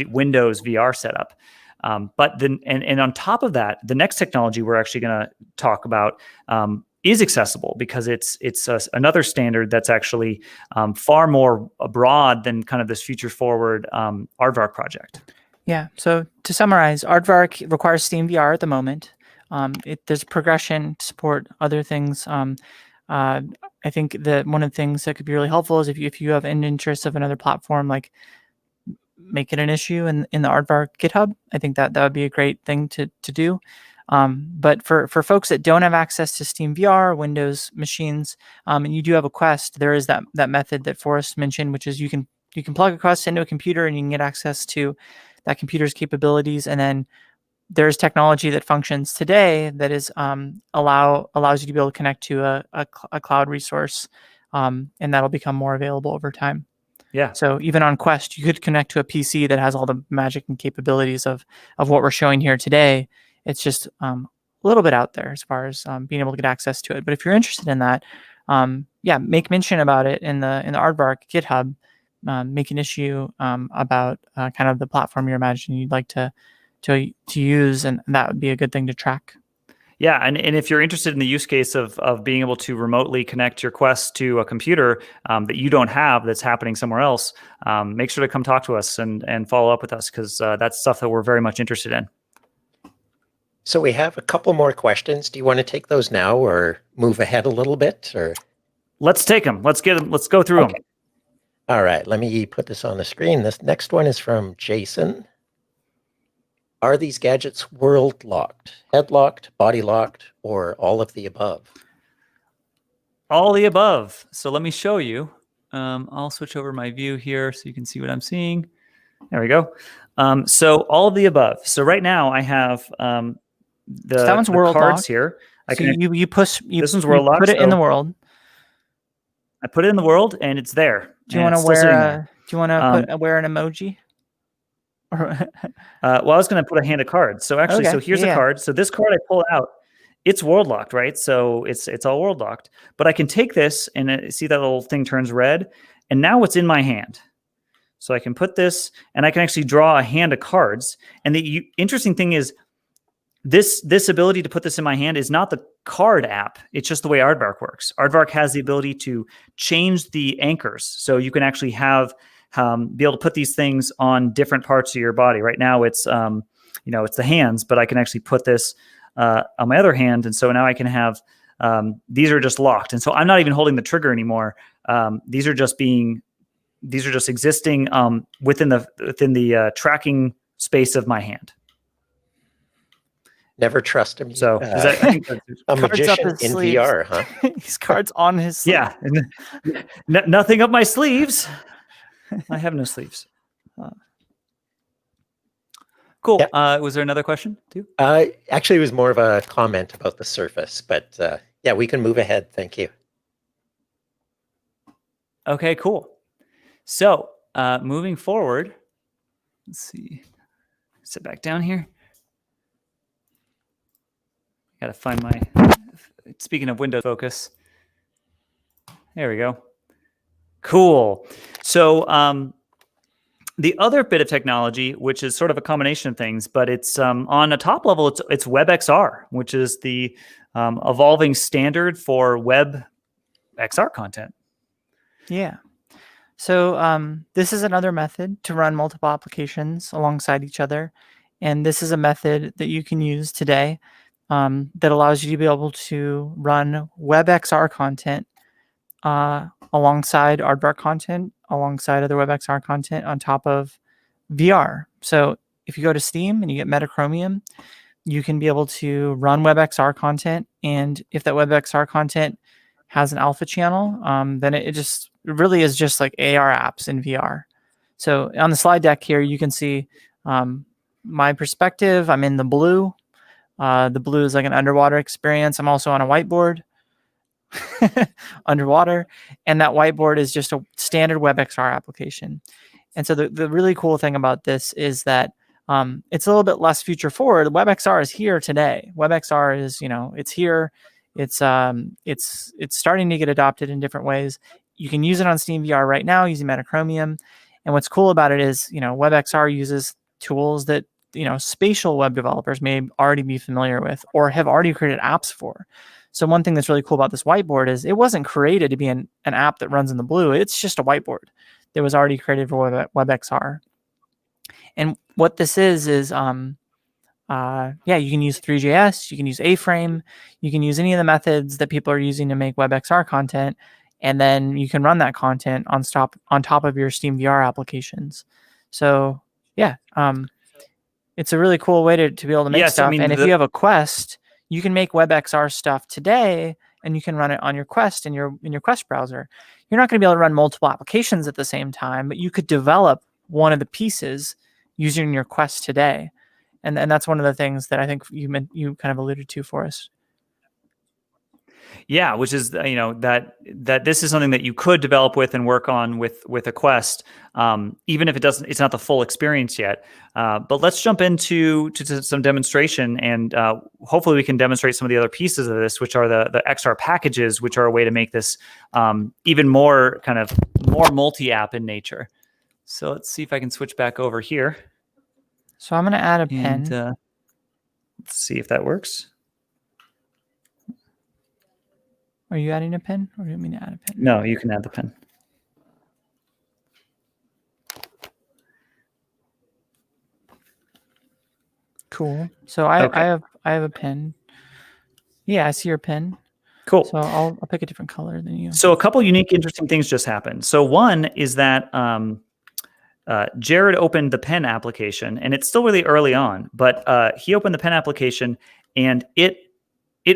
Windows VR setup. But then, and on top of that, the next technology we're actually going to talk about is accessible because it's another standard that's actually far more broad than kind of this future forward Aardvark project. Yeah. So to summarize, Aardvark requires Steam VR at the moment. There's progression to support other things. I think that one of the things that could be really helpful is if you have an interest of another platform, like make it an issue in the Aardvark GitHub. I think that would be a great thing to do. But for folks that don't have access to Steam VR, Windows machines, and you do have a Quest, there is that method that Forrest mentioned, which is you can plug a Quest into a computer and you can get access to that computer's capabilities. And then there's technology that functions today that is allows you to be able to connect to a cloud resource, and that'll become more available over time. Yeah. So even on Quest, you could connect to a PC that has all the magic and capabilities of what we're showing here today. It's just a little bit out there as far as being able to get access to it. But if you're interested in that, make mention about it in the Aardvark GitHub. Make an issue about kind of the platform you're imagining you'd like to use, and that would be a good thing to track. Yeah, and if you're interested in the use case of being able to remotely connect your Quest to a computer that you don't have that's happening somewhere else, make sure to come talk to us and follow up with us, because that's stuff that we're very much interested in. So we have a couple more questions. Do you want to take those now or move ahead a little bit? Or let's take them. Let's go through them. All right, let me put this on the screen. This next one is from Jason. Are these gadgets world locked, head locked, body locked, or all of the above? All the above. So let me show you. I'll switch over my view here so you can see what I'm seeing. There we go. So all of the above. So right now I have that one's world cards locked here. So you push. This one's world locked. Put it in the world. I put it in the world, and it's there. Do you want to wear? Do you want to wear an emoji? Well, I was going to put a hand of cards. So actually, so here's a card. So this card I pull out, it's world locked, right? So it's all world locked. But I can take this and see that little thing turns red, and now it's in my hand. So I can put this, and I can actually draw a hand of cards. And the interesting thing is, this ability to put this in my hand is not the card app. It's just the way Aardvark works. Aardvark has the ability to change the anchors, so you can actually have be able to put these things on different parts of your body. Right now, it's it's the hands, but I can actually put this on my other hand, and so now I can have these are just locked. And so I'm not even holding the trigger anymore. These are just existing within the tracking space of my hand. Never trust him. So I think that's a magician in VR, huh? He's cards on his sleeve. Yeah. Nothing up my sleeves. I have no sleeves. Cool. Yeah. Was there another question too? Actually, it was more of a comment about the Surface, but yeah, we can move ahead. Thank you. Okay, cool. So moving forward, let's see. Sit back down here. Got to find my, speaking of Windows focus. There we go. Cool. So the other bit of technology, which is sort of a combination of things, but it's on a top level, it's WebXR, which is the evolving standard for WebXR content. Yeah. So this is another method to run multiple applications alongside each other. And this is a method that you can use today that allows you to be able to run WebXR content alongside Aardvark content, alongside other WebXR content on top of VR. So if you go to Steam and you get Metachromium, you can be able to run WebXR content. And if that WebXR content has an alpha channel, then it really is just like AR apps in VR. So on the slide deck here, you can see my perspective. I'm in the blue. The blue is like an underwater experience. I'm also on a whiteboard underwater, and that whiteboard is just a standard WebXR application. And so the really cool thing about this is that it's a little bit less future forward. WebXR is here today. WebXR is, it's here. It's starting to get adopted in different ways. You can use it on Steam VR right now using Metachromium. And what's cool about it is, WebXR uses tools that spatial web developers may already be familiar with or have already created apps for. So one thing that's really cool about this whiteboard is it wasn't created to be an app that runs in the blue. It's just a whiteboard that was already created for WebXR. And what this is you can use Three.js, you can use A-Frame, you can use any of the methods that people are using to make WebXR content, and then you can run that content on top of your Steam VR applications. So yeah, it's a really cool way to be able to make stuff. And if you have a Quest, you can make WebXR stuff today, and you can run it on your Quest in your Quest browser. You're not going to be able to run multiple applications at the same time, but you could develop one of the pieces using your Quest today. And that's one of the things that I think you kind of alluded to for us. Yeah, which is that this is something that you could develop with and work on with a Quest, even if it's not the full experience yet. But let's jump into some demonstration, and hopefully we can demonstrate some of the other pieces of this, which are the XR packages, which are a way to make this even more multi-app in nature. So let's see if I can switch back over here. So I'm going to add a pen. Let's see if that works. Are you adding a pen, or do you mean to add a pen? No, you can add the pen. Cool. So I have a pen. Yeah, I see your pen. Cool. So I'll pick a different color than you. So a couple unique, interesting things just happened. So one is that Jared opened the pen application, and it's still really early on, but he opened the pen application, and it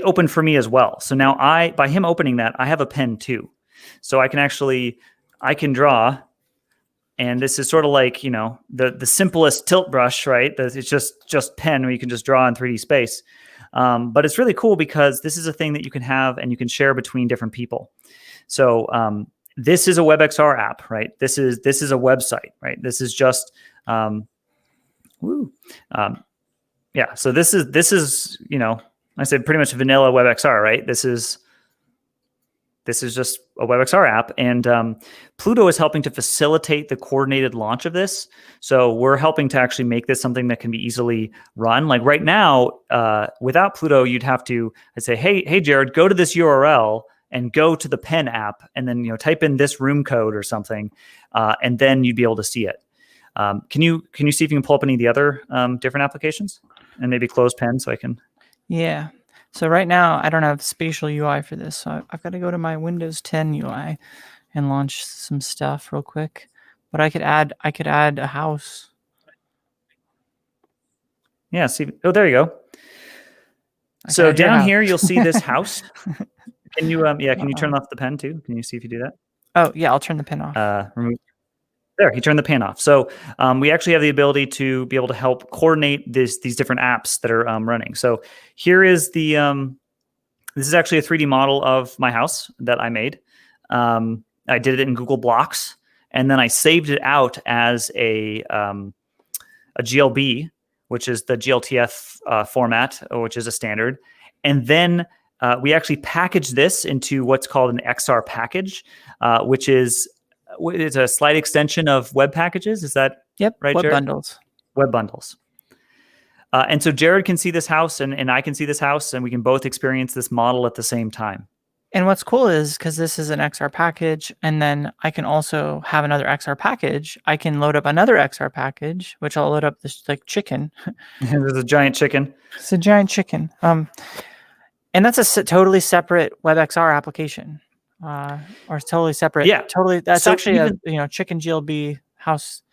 opened for me as well. So now by him opening that, I have a pen too. So I can draw, and this is sort of like, the simplest tilt brush, right? It's just pen where you can just draw in 3D space. But it's really cool because this is a thing that you can have and you can share between different people. So this is a WebXR app, right? This is a website, right? This is just, yeah. So this is, I said pretty much vanilla WebXR, right? This is just a WebXR app, and Pluto is helping to facilitate the coordinated launch of this. So we're helping to actually make this something that can be easily run. Like right now, without Pluto, you'd have to say, hey, Jared, go to this URL and go to the pen app, and then type in this room code or something, and then you'd be able to see it. Can you see if you can pull up any of the other different applications and maybe close pen so I can? Yeah. So right now I don't have spatial UI for this, so I've got to go to my Windows 10 UI and launch some stuff real quick. But I could add a house. Yeah. See. Oh, there you go. So down here you'll see this house. Can you yeah? Can you turn off the pen too? Can you see if you do that? Oh yeah, I'll turn the pen off. Remove. There, you turn the pan off. So we actually have the ability to be able to help coordinate these different apps that are running. So here is the this is actually a 3D model of my house that I made. I did it in Google Blocks, and then I saved it out as a GLB, which is the GLTF format, which is a standard. And then we actually packaged this into what's called an XR package, which is it's a slight extension of web packages. Is that right, Web Jared? bundles. Web bundles. And so Jared can see this house and I can see this house, and we can both experience this model at the same time. And what's cool is because this is an XR package, and then I can also have another XR package. I can load up another XR package, which I'll load up this like chicken. There's a giant chicken. It's a giant chicken. And that's a totally separate WebXR application. Or it's totally separate. Yeah. Totally. That's So actually even, a chicken GLB house,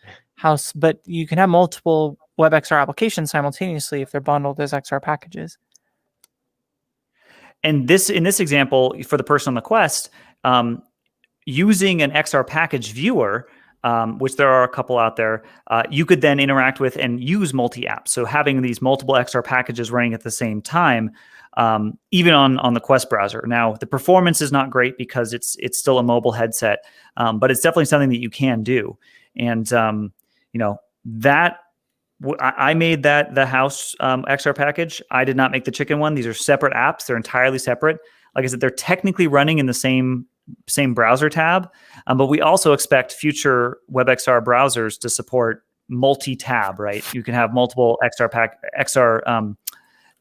but you can have multiple WebXR applications simultaneously if they're bundled as XR packages. And in this example, for the person on the Quest, using an XR package viewer, which there are a couple out there, you could then interact with and use multi-apps. So having these multiple XR packages running at the same time, even on the Quest browser. Now, the performance is not great because it's still a mobile headset, but it's definitely something that you can do. And I made the house XR package. I did not make the chicken one. These are separate apps. They're entirely separate. Like I said, they're technically running in the same browser tab, but we also expect future WebXR browsers to support multi-tab. Right? You can have multiple XR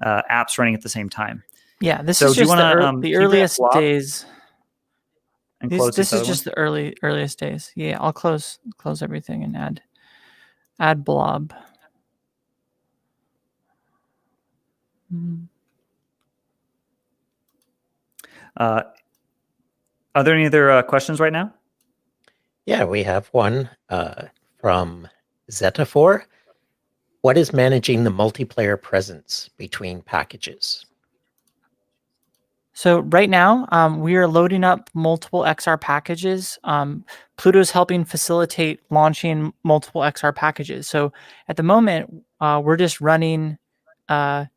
apps running at the same time. Yeah, this is just the earliest days. This is just the earliest days. Yeah, I'll close everything and add blob. Are there any other questions right now? Yeah, we have one from Zetafor. What is managing the multiplayer presence between packages? So right now, we are loading up multiple XR packages. Pluto is helping facilitate launching multiple XR packages. So at the moment, we're just running multiple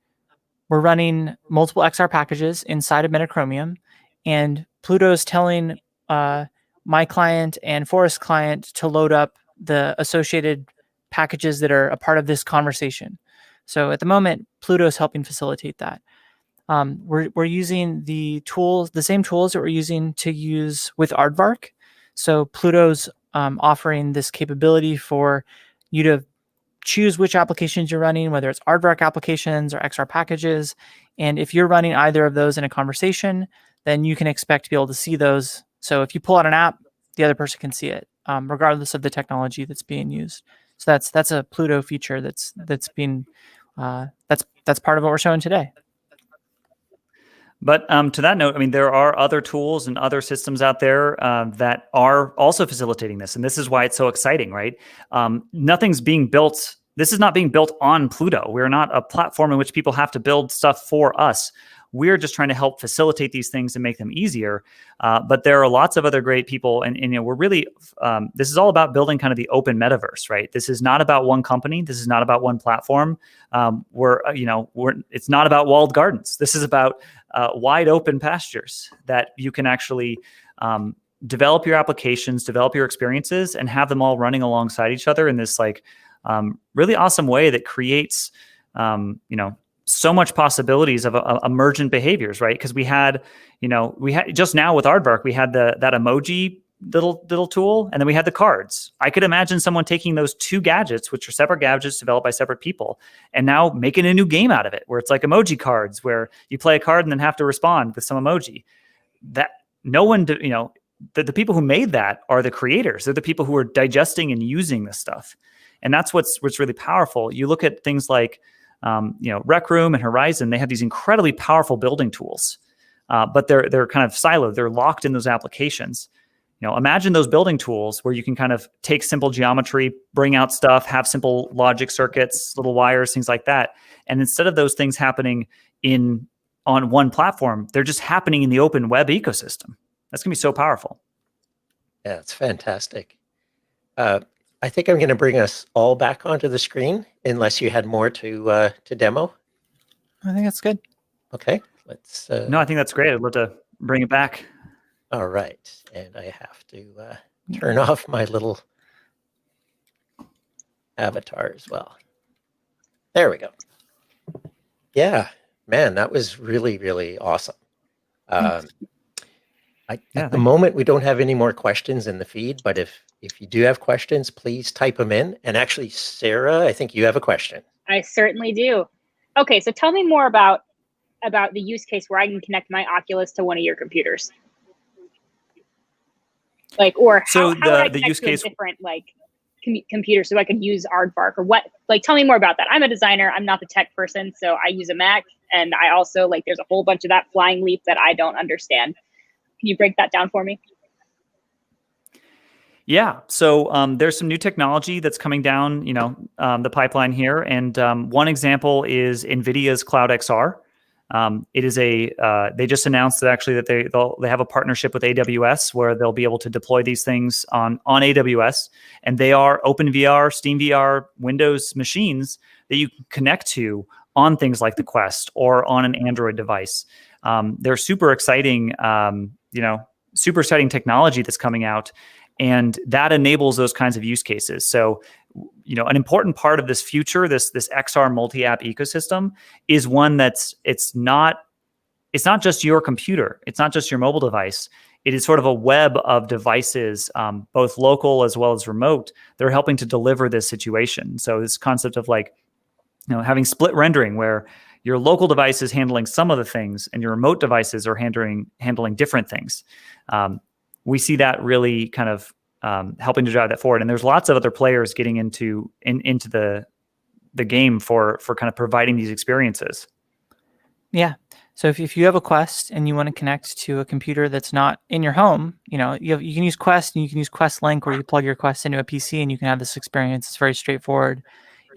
XR packages inside of Metachromium, and Pluto is telling my client and Forest client to load up the associated packages that are a part of this conversation. So at the moment, Pluto is helping facilitate that. We're using the same tools that we're using to use with Aravark. So Pluto's offering this capability for you to choose which applications you're running, whether it's Aravark applications or XR packages. And if you're running either of those in a conversation, then you can expect to be able to see those. So if you pull out an app, the other person can see it, regardless of the technology that's being used. So that's a Pluto feature that's part of what we're showing today. But to that note, I mean, there are other tools and other systems out there that are also facilitating this. And this is why it's so exciting, right? Nothing's being built. This is not being built on Pluto. We're not a platform in which people have to build stuff for us. We're just trying to help facilitate these things and make them easier. But there are lots of other great people. And we're really, this is all about building kind of the open metaverse, right? This is not about one company. This is not about one platform. It's not about walled gardens. This is about wide open pastures that you can actually develop your applications, develop your experiences, and have them all running alongside each other in this really awesome way that creates, so much possibilities of emergent behaviors, right? Because we had just now with Aravark, we had that emoji little tool, and then we had the cards. I could imagine someone taking those two gadgets, which are separate gadgets developed by separate people, and now making a new game out of it, where it's like emoji cards, where you play a card and then have to respond with some emoji. That no one, the people who made that are the creators. They're the people who are digesting and using this stuff, and that's what's really powerful. You look at things like Rec Room and Horizon, they have these incredibly powerful building tools, but they're kind of siloed. They're locked in those applications. Imagine those building tools where you can kind of take simple geometry, bring out stuff, have simple logic circuits, little wires, things like that. And instead of those things happening on one platform, they're just happening in the open web ecosystem. That's gonna be so powerful. Yeah, it's fantastic. I think I'm going to bring us all back onto the screen, unless you had more to demo. I think that's good. Okay, let's. No, I think that's great. I'd love to bring it back. All right, and I have to turn off my little avatar as well. There we go. Yeah, man, that was really, really awesome. At the moment, we don't have any more questions in the feed, but if you do have questions, please type them in. And actually, Sarah, I think you have a question. I certainly do. Okay, so tell me more about the use case where I can connect my Oculus to one of your computers. Like, or how would I connect use to case a different computer so I could use Aardvark or what? Like, tell me more about that. I'm a designer. I'm not the tech person, so I use a Mac, and I also there's a whole bunch of that flying leap that I don't understand. Can you break that down for me? Yeah, so there's some new technology that's coming down, the pipeline here, and one example is NVIDIA's Cloud XR. It is they just announced that they have a partnership with AWS where they'll be able to deploy these things on AWS, and they are OpenVR, SteamVR, Windows machines that you can connect to on things like the Quest or on an Android device. They're super exciting, super exciting technology that's coming out, and that enables those kinds of use cases. So, an important part of this future, this XR multi-app ecosystem, is one it's not just your computer, it's not just your mobile device. It is sort of a web of devices, both local as well as remote. They're helping to deliver this situation. So this concept of having split rendering where your local device is handling some of the things and your remote devices are handling different things. We see that really kind of helping to drive that forward. And there's lots of other players getting into the game for kind of providing these experiences. Yeah. So if you have a Quest and you want to connect to a computer that's not in your home, you can use Quest and you can use Quest Link, where you plug your Quest into a PC and you can have this experience. It's very straightforward.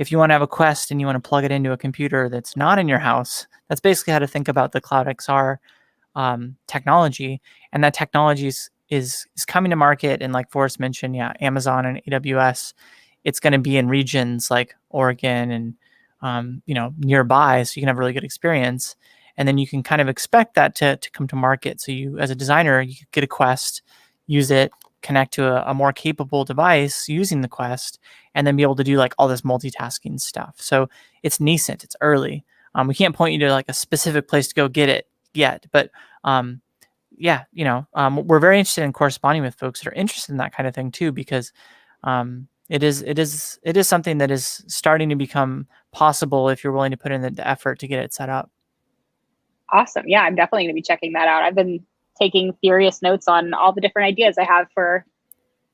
If you want to have a Quest and you want to plug it into a computer that's not in your house, that's basically how to think about the Cloud XR technology. And that technology is coming to market. And like Forrest mentioned, Amazon and AWS, it's going to be in regions like Oregon and nearby, so you can have a really good experience. And then you can kind of expect that to come to market. So you, as a designer, you could get a Quest, use it, connect to a more capable device using the Quest, and then be able to do all this multitasking stuff. So it's nascent, it's early. We can't point you to a specific place to go get it yet, but we're very interested in corresponding with folks that are interested in that kind of thing too, because it is something that is starting to become possible if you're willing to put in the effort to get it set up. Awesome. Yeah, I'm definitely going to be checking that out. I've been taking furious notes on all the different ideas I have for.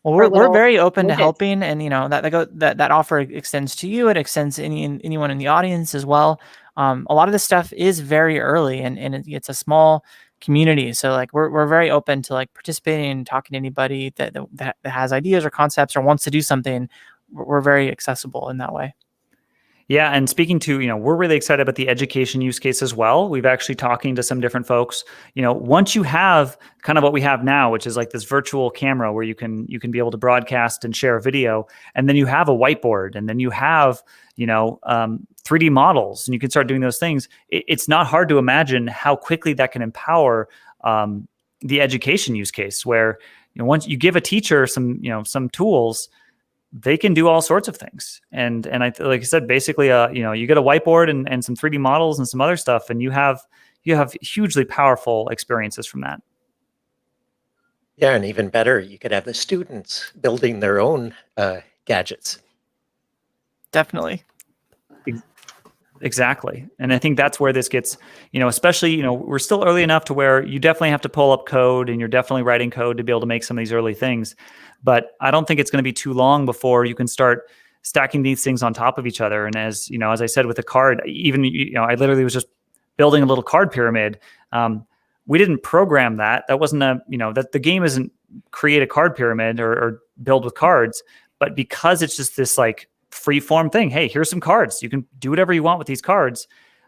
Well, we're very open to helping, and that offer extends to you. It extends to anyone in the audience as well. A lot of this stuff is very early, and it's a small community, so we're very open to participating and talking to anybody that has ideas or concepts or wants to do something. We're very accessible in that way. Yeah, and speaking to, we're really excited about the education use case as well. We've actually talking to some different folks. Once you have kind of what we have now, which is this virtual camera where you can be able to broadcast and share a video, and then you have a whiteboard, and then you have 3D models, and you can start doing those things. It's not hard to imagine how quickly that can empower the education use case, where once you give a teacher some tools, they can do all sorts of things. And like I said, basically, you get a whiteboard and some 3D models and some other stuff, and you have hugely powerful experiences from that. Yeah, and even better, you could have the students building their own gadgets. Definitely. Exactly. And I think that's where this gets, especially, we're still early enough to where you definitely have to pull up code, and you're definitely writing code to be able to make some of these early things. But I don't think it's going to be too long before you can start stacking these things on top of each other. And as you know, as I said with the card, even I literally was just building a little card pyramid. We didn't program that. That wasn't that the game isn't create a card pyramid or build with cards, but because it's just this like free form thing. Hey, here's some cards. You can do whatever you want with these cards.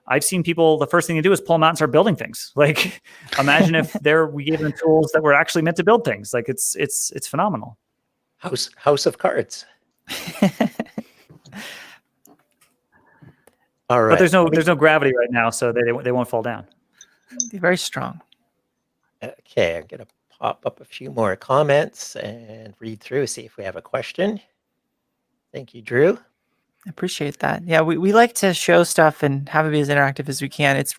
I've seen people, the first thing they do is pull them out and start building things. Like, imagine if we gave them tools that were actually meant to build things. Like, it's phenomenal. House of Cards. All right. But there's no gravity right now, so they won't fall down. Be very strong. Okay, I'm gonna pop up a few more comments and read through, see if we have a question. Thank you, Drew. I appreciate that. Yeah, we like to show stuff and have it be as interactive as we can. It's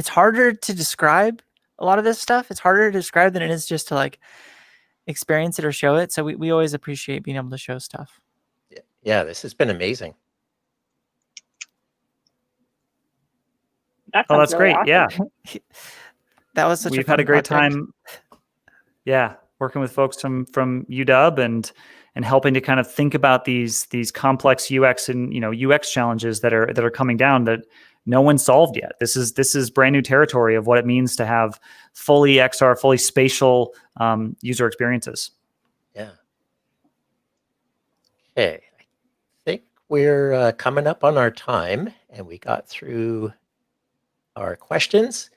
harder to describe a lot of this stuff. It's harder to describe than it is just to like experience it or show it. So we always appreciate being able to show stuff. Yeah, this has been amazing. That's really great. awesome. Yeah. That was such We've a fun had a great project. time. Yeah, working with folks from UW and helping to kind of think about these complex UX and UX challenges that are coming down that no one's solved yet. This is brand new territory of what it means to have fully XR, fully spatial user experiences. Yeah. Okay, I think we're coming up on our time, and we got through our questions.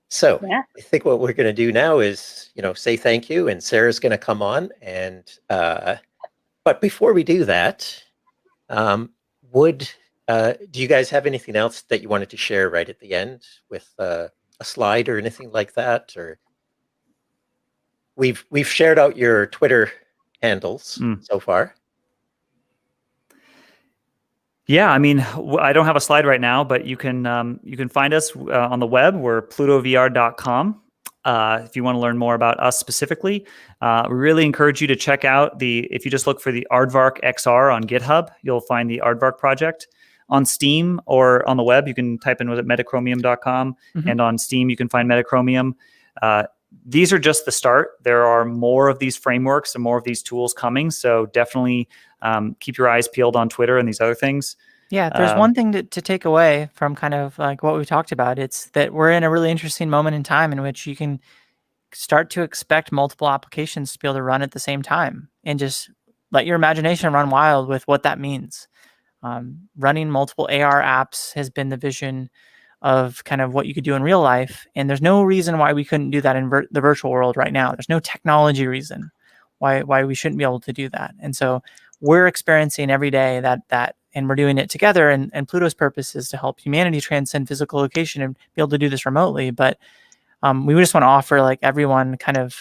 So Yeah. I think what we're going to do now is, say thank you, and Sarah's going to come on. And but before we do that, do you guys have anything else that you wanted to share right at the end with a slide or anything like that? Or we've shared out your Twitter handles so far. Yeah, I mean, I don't have a slide right now, but you can find us on the web. We're plutovr.com. If you want to learn more about us specifically, we really encourage you to check out if you just look for the Aravark XR on GitHub, you'll find the Aravark project. On Steam or on the web, you can type in metachromium.com, and on Steam, you can find Metachromium. These are just the start. There are more of these frameworks and more of these tools coming. So definitely keep your eyes peeled on Twitter and these other things. Yeah, there's one thing to take away from kind of like what we talked about. It's that we're in a really interesting moment in time in which you can start to expect multiple applications to be able to run at the same time and just let your imagination run wild with what that means. Running multiple AR apps has been the vision of kind of what you could do in real life. And there's no reason why we couldn't do that in the virtual world right now. There's no technology reason why we shouldn't be able to do that. And so we're experiencing every day that and we're doing it together. And Pluto's purpose is to help humanity transcend physical location and be able to do this remotely. But we just want to offer like everyone kind of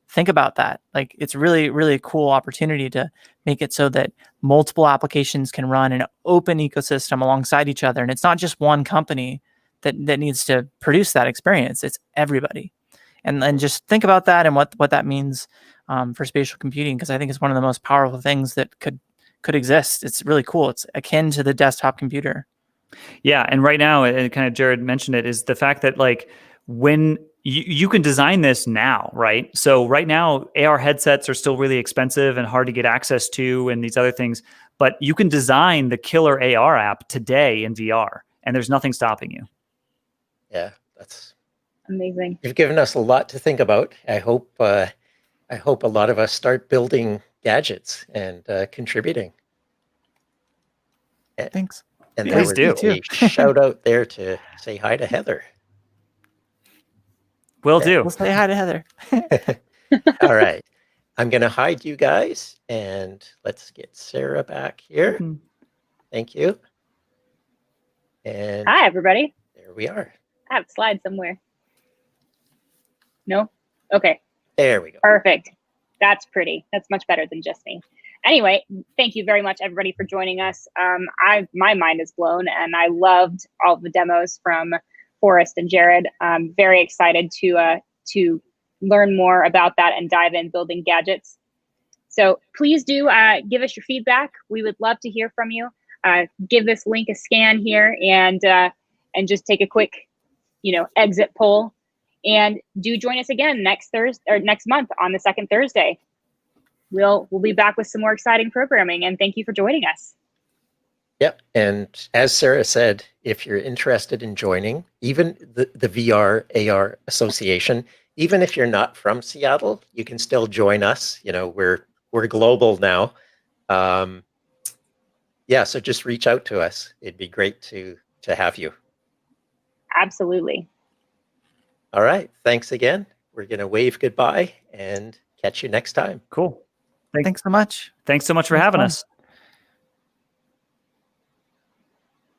think about that. Like it's really, really a cool opportunity to make it so that multiple applications can run in an open ecosystem alongside each other. And it's not just one company that needs to produce that experience. It's everybody. And just think about that and what that means for spatial computing, because I think it's one of the most powerful things that could exist. It's really cool. It's akin to the desktop computer. Yeah, and right now, and kind of Jared mentioned it, is the fact that like when you can design this now, right? So right now, AR headsets are still really expensive and hard to get access to and these other things, but you can design the killer AR app today in VR, and there's nothing stopping you. Yeah, that's amazing. You've given us a lot to think about. I hope a lot of us start building gadgets and contributing. Thanks. And Please there do. was a shout out there to say hi to Heather. Will do. We'll say hi to Heather. All right. I'm going to hide you guys, and let's get Sarah back here. Thank you. And hi, everybody. There we are. I have a slide somewhere. No? Okay. There we go. Perfect. That's pretty. That's much better than just me. Anyway, thank you very much, everybody, for joining us. My mind is blown, and I loved all the demos from Forrest and Jared. I'm very excited to learn more about that and dive in building gadgets. So please do give us your feedback. We would love to hear from you. Give this link a scan here and just take a quick, exit poll. And do join us again next Thursday or next month on the second Thursday. we'll be back with some more exciting programming. And thank you for joining us. Yep. And as Sarah said, if you're interested in joining, even the VR AR Association, even if you're not from Seattle, you can still join us. You know, we're global now. Yeah, so just reach out to us. It'd be great to have you. Absolutely. All right. Thanks again. We're going to wave goodbye and catch you next time. Cool. Thanks so much. Thanks so much for It was having fun. us.